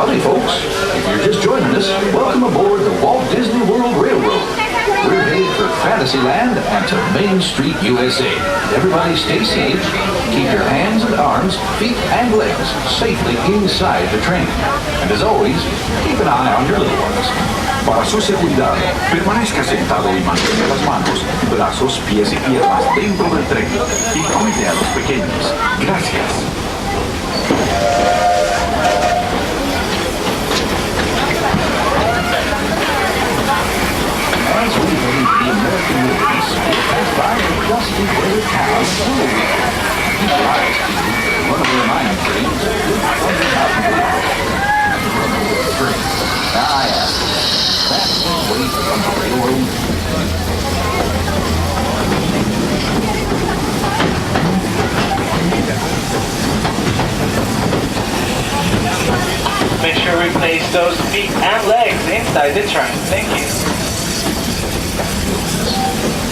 Howdy, folks. If you're just joining us, welcome aboard the Walt Disney World Railroad. We're headed for Fantasyland and to Main Street, USA. Everybody stay safe. Keep your hands and arms, feet and legs safely inside the train. And as always, keep an eye on your little ones. Para su seguridad, permanezca sentado y mantenga las manos, brazos, pies y piernas dentro del tren y cuide a los pequeños. Gracias. As we head into the American wilderness, we pass by the dusty little town of Shoutout. Keep your eyes peeled. One of their mining trains is good 100,000 train. Yeah. That's the way from the railroad. Make sure we place those feet and legs inside the train. Thank you.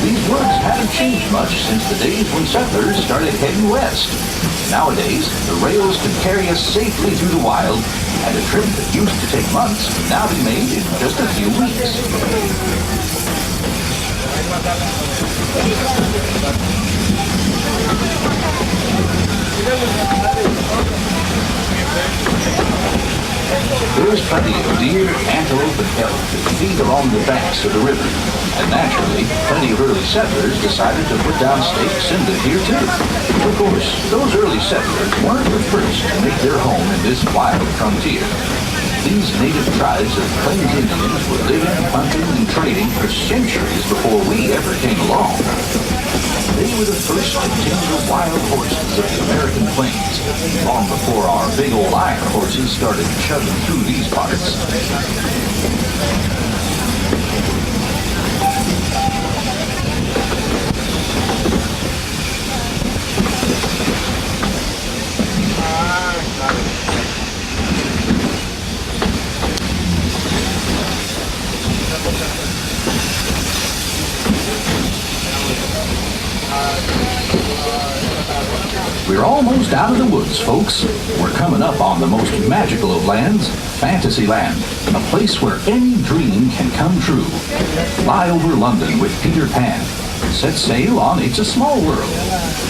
These works haven't changed much since the days when settlers started heading west. Nowadays, the rails can carry us safely through the wild, and a trip that used to take months can now be made in just a few weeks. There's plenty of deer, antelope, and elk that feed along the banks of the river. And naturally, plenty of early settlers decided to put down stakes and live here too. Of course, those early settlers weren't the first to make their home in this wild frontier. These native tribes of Plains Indians were living, hunting, and trading for centuries before we ever came along. They were the first to tame the wild horses of the American plains, long before our big old iron horses started chugging through these parts. We're almost out of the woods, folks. We're coming up on the most magical of lands, Fantasyland, a place where any dream can come true. Fly over London with Peter Pan. Set sail on It's a Small World.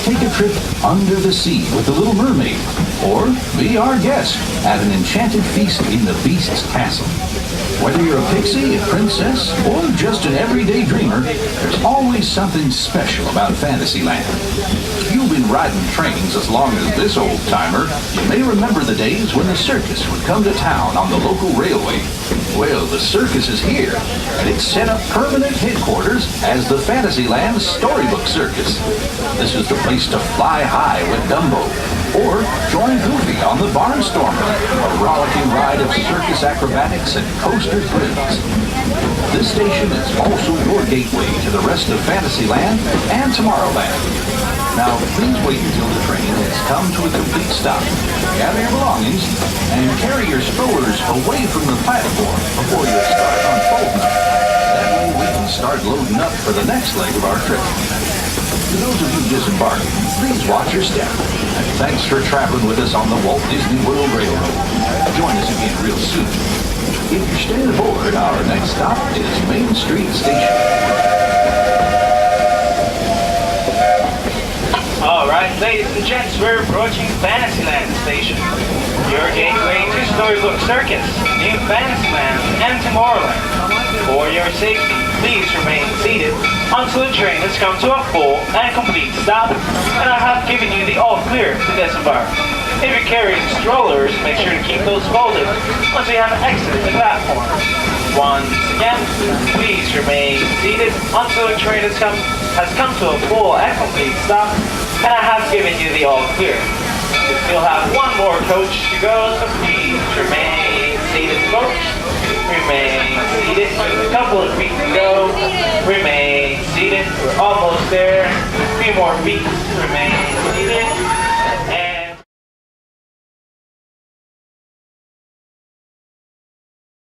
Take a trip under the sea with the Little Mermaid. Or be our guest at an enchanted feast in the Beast's castle. Whether you're a pixie, a princess, or just an everyday dreamer, there's always something special about Fantasyland. If you've been riding trains as long as this old-timer, you may remember the days when the circus would come to town on the local railway. Well, the circus is here, and it's set up permanent headquarters as the Fantasyland Storybook Circus. This is the place to fly high with Dumbo, or join Goofy on the Barnstormer, a rollicking ride of circus acrobatics and coaster thrills. This station is also your gateway to the rest of Fantasyland and Tomorrowland. Now, please wait until the train has come to a complete stop. Gather your belongings and carry your strollers away from the platform before you start unfolding them. That way we can start loading up for the next leg of our trip. For those of you disembarking, please watch your step. And thanks for traveling with us on the Walt Disney World Railroad. Join us again real soon. If you're staying aboard, our next stop is Main Street Station. Alright, ladies and gents, we're approaching Fantasyland Station. Your gateway to Storybook Circus, New Fantasyland, and Tomorrowland. For your safety, please remain seated until the train has come to a full and complete stop, and I have given you the all-clear to disembark. If you're carrying strollers, make sure to keep those folded once we have exited the platform. Once again, please remain seated until the train has come to a full and complete stop, and I have given you the all-clear. We still have one more coach to go, so please remain seated, folks. Remain seated. A couple of feet to go. Remain seated. We're almost there. A few more feet. Remain seated.